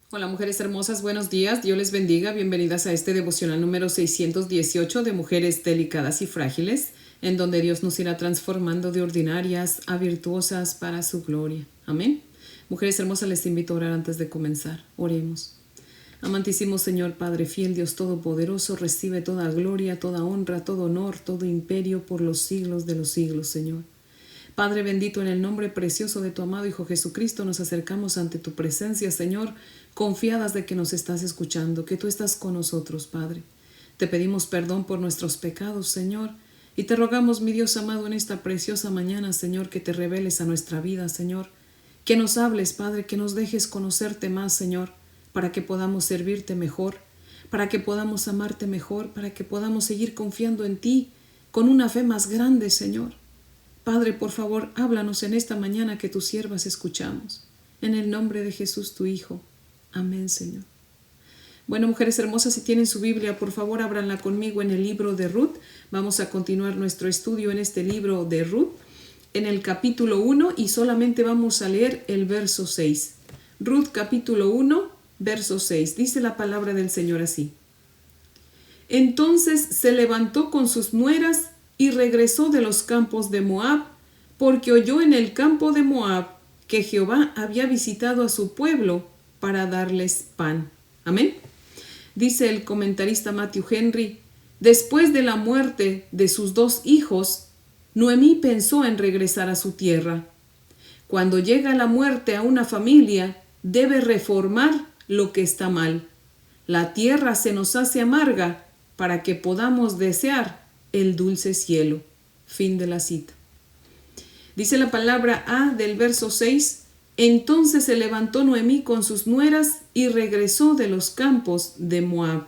Hola mujeres hermosas, buenos días, Dios les bendiga, bienvenidas a este devocional número 618 de Mujeres Delicadas y Frágiles, en donde Dios nos irá transformando de ordinarias a virtuosas para su gloria. Amén. Mujeres hermosas, les invito a orar antes de comenzar. Oremos. Amantísimo Señor, Padre fiel, Dios todopoderoso, recibe toda gloria, toda honra, todo honor, todo imperio por los siglos de los siglos, Señor. Padre bendito, en el nombre precioso de tu amado Hijo Jesucristo, nos acercamos ante tu presencia, Señor, confiadas de que nos estás escuchando, que tú estás con nosotros, Padre. Te pedimos perdón por nuestros pecados, Señor, y te rogamos, mi Dios amado, en esta preciosa mañana, Señor, que te reveles a nuestra vida, Señor, que nos hables, Padre, que nos dejes conocerte más, Señor, para que podamos servirte mejor, para que podamos amarte mejor, para que podamos seguir confiando en ti con una fe más grande, Señor. Padre, por favor, háblanos en esta mañana que tus siervas escuchamos. En el nombre de Jesús, tu Hijo. Amén, Señor. Bueno, mujeres hermosas, si tienen su Biblia, por favor, ábranla conmigo en el libro de Ruth. Vamos a continuar nuestro estudio en este libro de Ruth, en el capítulo 1, y solamente vamos a leer el verso 6. Ruth, capítulo 1, verso 6. Dice la palabra del Señor así. Entonces se levantó con sus nueras y regresó de los campos de Moab, porque oyó en el campo de Moab que Jehová había visitado a su pueblo para darles pan. Amén. Dice el comentarista Matthew Henry, después de la muerte de sus dos hijos, Noemí pensó en regresar a su tierra. Cuando llega la muerte a una familia, debe reformar lo que está mal. La tierra se nos hace amarga para que podamos desear el dulce cielo. Fin de la cita. Dice la palabra A del verso 6, entonces se levantó Noemí con sus nueras y regresó de los campos de Moab.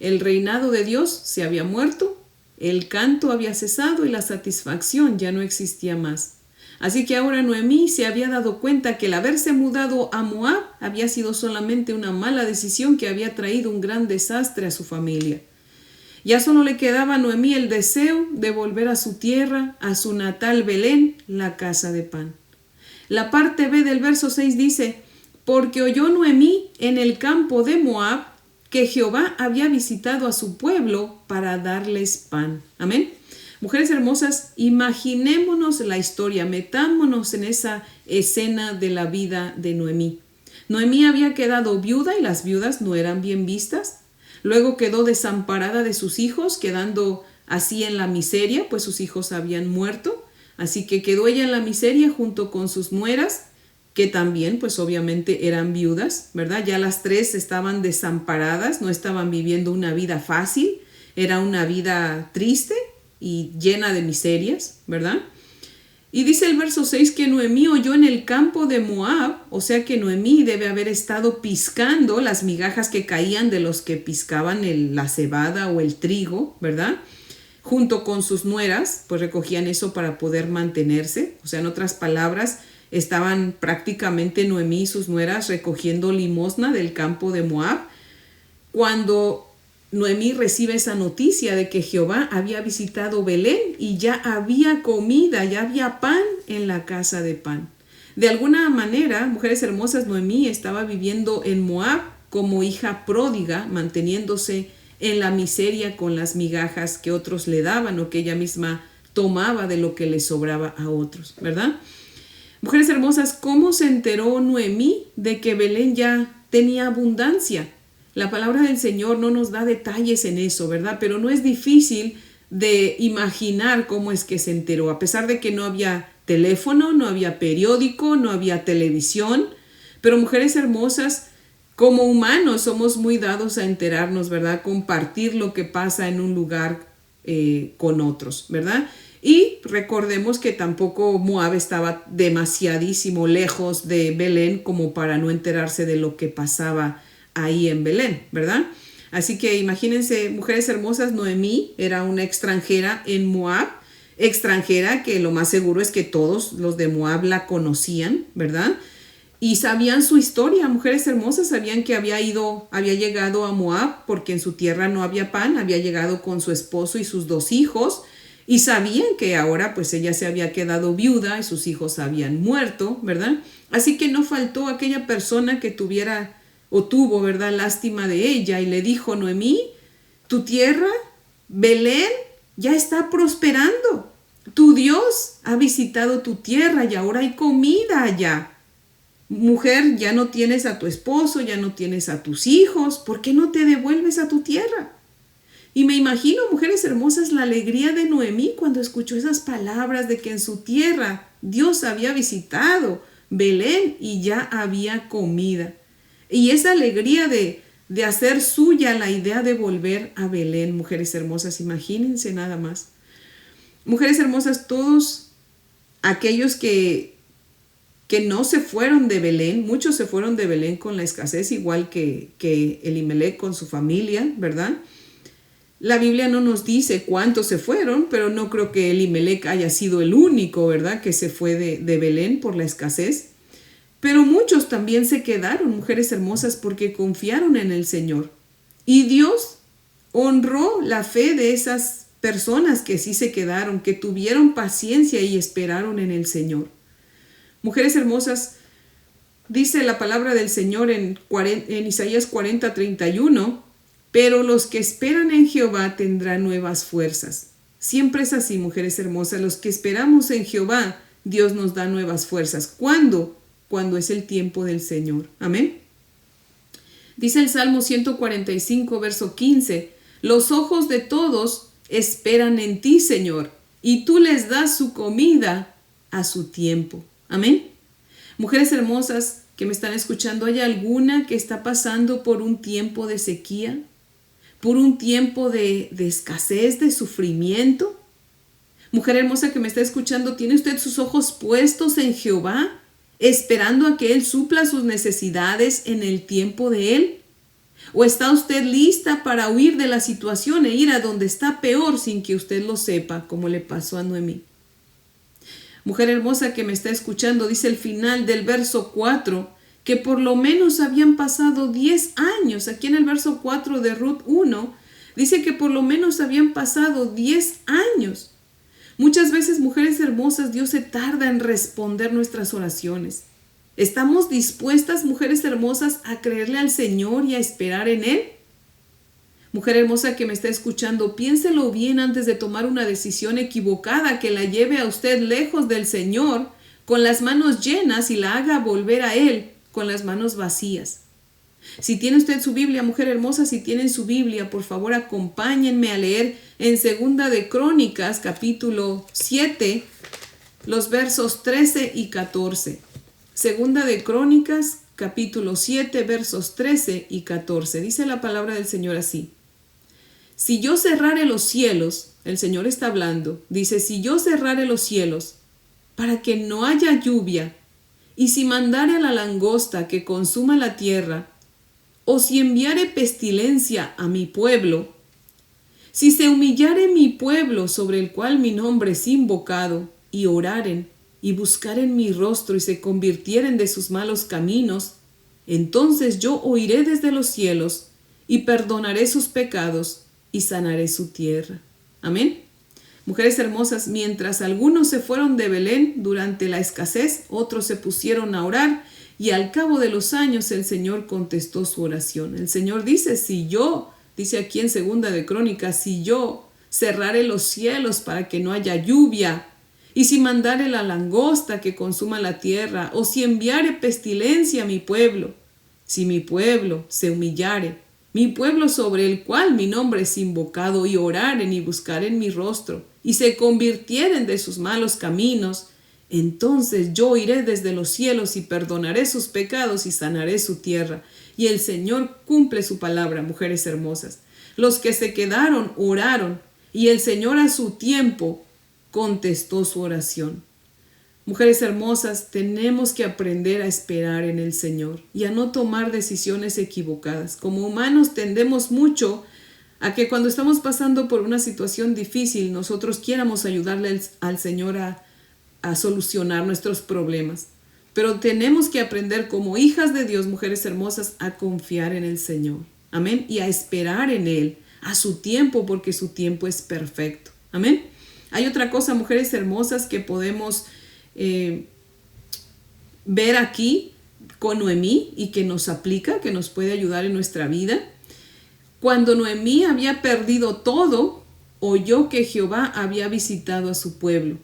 El reinado de Dios se había muerto, el canto había cesado y la satisfacción ya no existía más. Así que ahora Noemí se había dado cuenta que el haberse mudado a Moab había sido solamente una mala decisión que había traído un gran desastre a su familia. Ya solo le quedaba a Noemí el deseo de volver a su tierra, a su natal Belén, la casa de pan. La parte B del verso 6 dice, porque oyó Noemí en el campo de Moab que Jehová había visitado a su pueblo para darles pan. Amén. Mujeres hermosas, imaginémonos la historia, metámonos en esa escena de la vida de Noemí. Noemí había quedado viuda y las viudas no eran bien vistas. Luego quedó desamparada de sus hijos, quedando así en la miseria, pues sus hijos habían muerto. Así que quedó ella en la miseria junto con sus nueras, que también pues obviamente eran viudas, ¿verdad? Ya las tres estaban desamparadas, no estaban viviendo una vida fácil, era una vida triste y llena de miserias, ¿verdad? Y dice el verso 6 que Noemí oyó en el campo de Moab, o sea que Noemí debe haber estado piscando las migajas que caían de los que piscaban la cebada o el trigo, ¿verdad? Junto con sus nueras, pues recogían eso para poder mantenerse. O sea, en otras palabras, estaban prácticamente Noemí y sus nueras recogiendo limosna del campo de Moab. Cuando Noemí recibe esa noticia de que Jehová había visitado Belén y ya había comida, ya había pan en la casa de pan. De alguna manera, mujeres hermosas, Noemí estaba viviendo en Moab como hija pródiga, manteniéndose en la miseria con las migajas que otros le daban o que ella misma tomaba de lo que le sobraba a otros, ¿verdad? Mujeres hermosas, ¿cómo se enteró Noemí de que Belén ya tenía abundancia? La palabra del Señor no nos da detalles en eso, ¿verdad? Pero no es difícil de imaginar cómo es que se enteró. A pesar de que no había teléfono, no había periódico, no había televisión. Pero mujeres hermosas, como humanos somos muy dados a enterarnos, ¿verdad? Compartir lo que pasa en un lugar con otros, ¿verdad? Y recordemos que tampoco Moab estaba demasiadísimo lejos de Belén como para no enterarse de lo que pasaba ahí en Belén, ¿verdad? Así que imagínense, mujeres hermosas, Noemí era una extranjera en Moab, extranjera que lo más seguro es que todos los de Moab la conocían, ¿verdad? Y sabían su historia, mujeres hermosas, sabían que había llegado a Moab porque en su tierra no había pan, había llegado con su esposo y sus dos hijos, y sabían que ahora pues ella se había quedado viuda y sus hijos habían muerto, ¿verdad? Así que no faltó aquella persona que tuviera o tuvo, ¿verdad?, lástima de ella y le dijo: Noemí, tu tierra, Belén, ya está prosperando. Tu Dios ha visitado tu tierra y ahora hay comida allá. Mujer, ya no tienes a tu esposo, ya no tienes a tus hijos. ¿Por qué no te devuelves a tu tierra? Y me imagino, mujeres hermosas, la alegría de Noemí cuando escuchó esas palabras de que en su tierra Dios había visitado Belén y ya había comida. Y esa alegría de hacer suya la idea de volver a Belén, mujeres hermosas, imagínense nada más. Mujeres hermosas, todos aquellos que no se fueron de Belén, muchos se fueron de Belén con la escasez, igual que Elimelec con su familia, ¿verdad? La Biblia no nos dice cuántos se fueron, pero no creo que Elimelec haya sido el único, ¿verdad?, que se fue de Belén por la escasez. Pero muchos también se quedaron, mujeres hermosas, porque confiaron en el Señor. Y Dios honró la fe de esas personas que sí se quedaron, que tuvieron paciencia y esperaron en el Señor. Mujeres hermosas, dice la palabra del Señor en Isaías 40:31, pero los que esperan en Jehová tendrán nuevas fuerzas. Siempre es así, mujeres hermosas, los que esperamos en Jehová, Dios nos da nuevas fuerzas. ¿Cuándo? Cuando es el tiempo del Señor. Amén. Dice el Salmo 145, verso 15, los ojos de todos esperan en ti, Señor, y tú les das su comida a su tiempo. Amén. Mujeres hermosas que me están escuchando, ¿hay alguna que está pasando por un tiempo de sequía? ¿Por un tiempo de escasez, de sufrimiento? Mujer hermosa que me está escuchando, ¿tiene usted sus ojos puestos en Jehová, esperando a que Él supla sus necesidades en el tiempo de Él? ¿O está usted lista para huir de la situación e ir a donde está peor sin que usted lo sepa, como le pasó a Noemí? Mujer hermosa que me está escuchando, dice el final del verso 4, que por lo menos habían pasado 10 años. Aquí en el verso 4 de Ruth 1, dice que por lo menos habían pasado 10 años. Muchas veces, mujeres hermosas, Dios se tarda en responder nuestras oraciones. ¿Estamos dispuestas, mujeres hermosas, a creerle al Señor y a esperar en Él? Mujer hermosa que me está escuchando, piénselo bien antes de tomar una decisión equivocada que la lleve a usted lejos del Señor, con las manos llenas, y la haga volver a Él con las manos vacías. Si tiene usted su Biblia, mujer hermosa, si tienen su Biblia, por favor acompáñenme a leer en Segunda de Crónicas, capítulo 7, los versos 13 y 14. Segunda de Crónicas, capítulo 7, versos 13 y 14. Dice la palabra del Señor así. Si yo cerrare los cielos, el Señor está hablando, dice, si yo cerrare los cielos para que no haya lluvia, y si mandare a la langosta que consuma la tierra, o si enviare pestilencia a mi pueblo, si se humillare mi pueblo sobre el cual mi nombre es invocado, y oraren, y buscaren mi rostro, y se convirtieren de sus malos caminos, entonces yo oiré desde los cielos, y perdonaré sus pecados, y sanaré su tierra. Amén. Mujeres hermosas, mientras algunos se fueron de Belén durante la escasez, otros se pusieron a orar, y al cabo de los años el Señor contestó su oración. El Señor dice, dice aquí en Segunda de Crónicas, si yo cerrare los cielos para que no haya lluvia, y si mandare la langosta que consuma la tierra, o si enviare pestilencia a mi pueblo, si mi pueblo se humillare, mi pueblo sobre el cual mi nombre es invocado, y oraren y buscaren mi rostro, y se convirtieren de sus malos caminos, entonces yo iré desde los cielos y perdonaré sus pecados y sanaré su tierra. Y el Señor cumple su palabra, mujeres hermosas. Los que se quedaron oraron, y el Señor a su tiempo contestó su oración. Mujeres hermosas, tenemos que aprender a esperar en el Señor y a no tomar decisiones equivocadas. Como humanos tendemos mucho a que cuando estamos pasando por una situación difícil, nosotros quieramos ayudarle al Señor a solucionar nuestros problemas. Pero tenemos que aprender como hijas de Dios, mujeres hermosas, a confiar en el Señor. Amén. Y a esperar en Él a su tiempo, porque su tiempo es perfecto. Amén. Hay otra cosa, mujeres hermosas, que podemos ver aquí, con Noemí y que nos aplica, que nos puede ayudar en nuestra vida. Cuando Noemí había perdido todo, oyó que Jehová había visitado a su pueblo.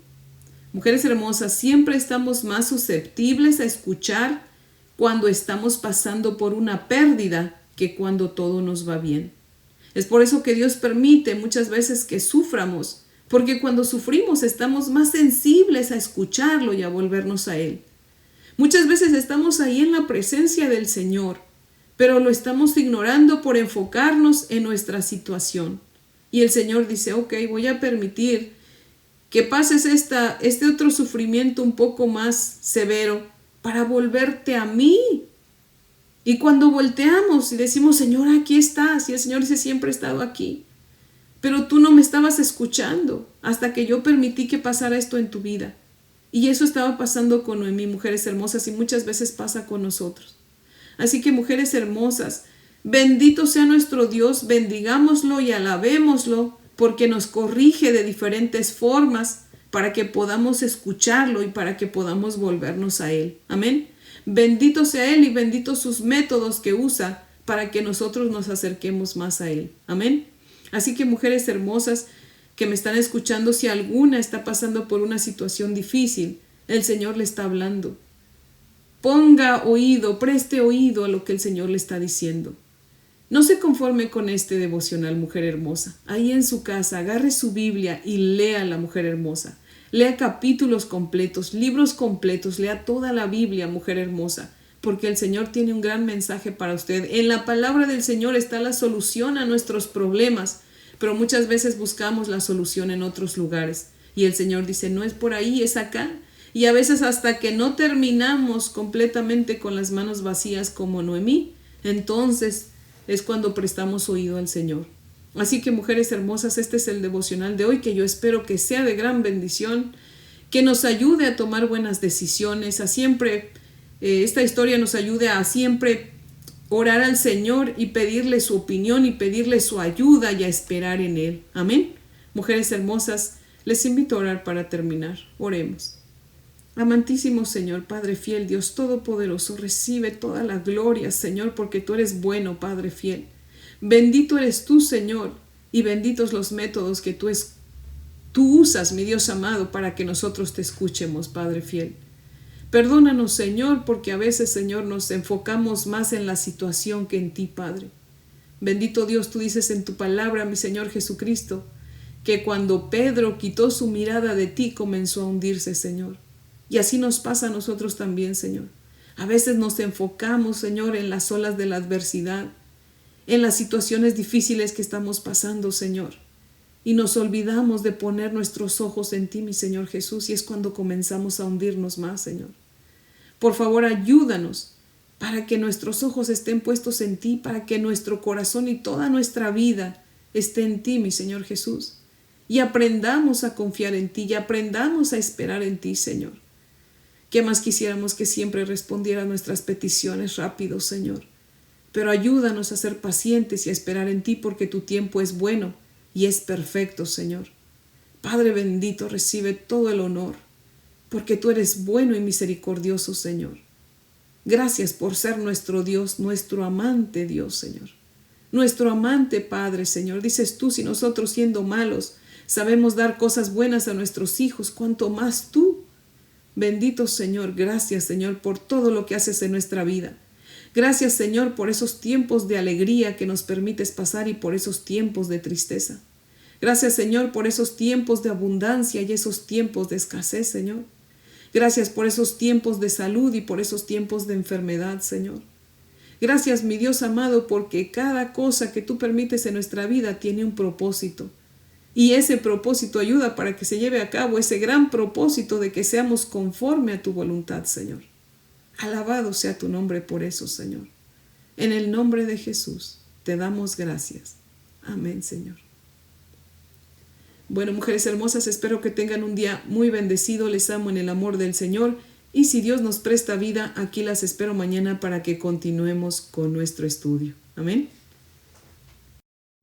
Mujeres hermosas, siempre estamos más susceptibles a escuchar cuando estamos pasando por una pérdida que cuando todo nos va bien. Es por eso que Dios permite muchas veces que suframos, porque cuando sufrimos estamos más sensibles a escucharlo y a volvernos a Él. Muchas veces estamos ahí en la presencia del Señor, pero lo estamos ignorando por enfocarnos en nuestra situación. Y el Señor dice, ok, voy a permitir que pases este otro sufrimiento un poco más severo para volverte a mí. Y cuando volteamos y decimos, Señor, aquí estás, y el Señor dice, siempre he estado aquí, pero tú no me estabas escuchando hasta que yo permití que pasara esto en tu vida. Y eso estaba pasando con Noemí, mujeres hermosas, y muchas veces pasa con nosotros. Así que, mujeres hermosas, bendito sea nuestro Dios, bendigámoslo y alabémoslo, porque nos corrige de diferentes formas para que podamos escucharlo y para que podamos volvernos a Él. Amén. Bendito sea Él y benditos sus métodos que usa para que nosotros nos acerquemos más a Él. Amén. Así que, mujeres hermosas que me están escuchando, si alguna está pasando por una situación difícil, el Señor le está hablando. Ponga oído, preste oído a lo que el Señor le está diciendo. No se conforme con este devocional, mujer hermosa. Ahí en su casa, agarre su Biblia y lea la mujer hermosa. Lea capítulos completos, libros completos, lea toda la Biblia, mujer hermosa, porque el Señor tiene un gran mensaje para usted. En la palabra del Señor está la solución a nuestros problemas, pero muchas veces buscamos la solución en otros lugares. Y el Señor dice, no es por ahí, es acá. Y a veces hasta que no terminamos completamente con las manos vacías como Noemí, entonces es cuando prestamos oído al Señor. Así que, mujeres hermosas, este es el devocional de hoy, que yo espero que sea de gran bendición, que nos ayude a tomar buenas decisiones, a siempre, esta historia nos ayude a siempre orar al Señor y pedirle su opinión y pedirle su ayuda y a esperar en Él. Amén. Mujeres hermosas, les invito a orar para terminar. Oremos. Amantísimo Señor, Padre fiel, Dios todopoderoso, recibe toda la gloria, Señor, porque tú eres bueno, Padre fiel. Bendito eres tú, Señor, y benditos los métodos que tú usas, mi Dios amado, para que nosotros te escuchemos, Padre fiel. Perdónanos, Señor, porque a veces, Señor, nos enfocamos más en la situación que en ti, Padre. Bendito Dios, tú dices en tu palabra, mi Señor Jesucristo, que cuando Pedro quitó su mirada de ti, comenzó a hundirse, Señor. Y así nos pasa a nosotros también, Señor. A veces nos enfocamos, Señor, en las olas de la adversidad, en las situaciones difíciles que estamos pasando, Señor. Y nos olvidamos de poner nuestros ojos en ti, mi Señor Jesús, y es cuando comenzamos a hundirnos más, Señor. Por favor, ayúdanos para que nuestros ojos estén puestos en ti, para que nuestro corazón y toda nuestra vida esté en ti, mi Señor Jesús. Y aprendamos a confiar en ti y aprendamos a esperar en ti, Señor. ¿Qué más quisiéramos que siempre respondiera nuestras peticiones rápido, Señor? Pero ayúdanos a ser pacientes y a esperar en ti, porque tu tiempo es bueno y es perfecto, Señor. Padre bendito, recibe todo el honor, porque tú eres bueno y misericordioso, Señor. Gracias por ser nuestro Dios, nuestro amante Dios, Señor. Nuestro amante Padre, Señor. Dices tú, si nosotros siendo malos sabemos dar cosas buenas a nuestros hijos, ¿cuánto más tú? Bendito Señor, gracias Señor por todo lo que haces en nuestra vida. Gracias Señor por esos tiempos de alegría que nos permites pasar y por esos tiempos de tristeza. Gracias Señor por esos tiempos de abundancia y esos tiempos de escasez, Señor. Gracias por esos tiempos de salud y por esos tiempos de enfermedad, Señor. Gracias mi Dios amado, porque cada cosa que tú permites en nuestra vida tiene un propósito. Y ese propósito ayuda para que se lleve a cabo ese gran propósito de que seamos conforme a tu voluntad, Señor. Alabado sea tu nombre por eso, Señor. En el nombre de Jesús te damos gracias. Amén, Señor. Bueno, mujeres hermosas, espero que tengan un día muy bendecido. Les amo en el amor del Señor. Y si Dios nos presta vida, aquí las espero mañana para que continuemos con nuestro estudio. Amén.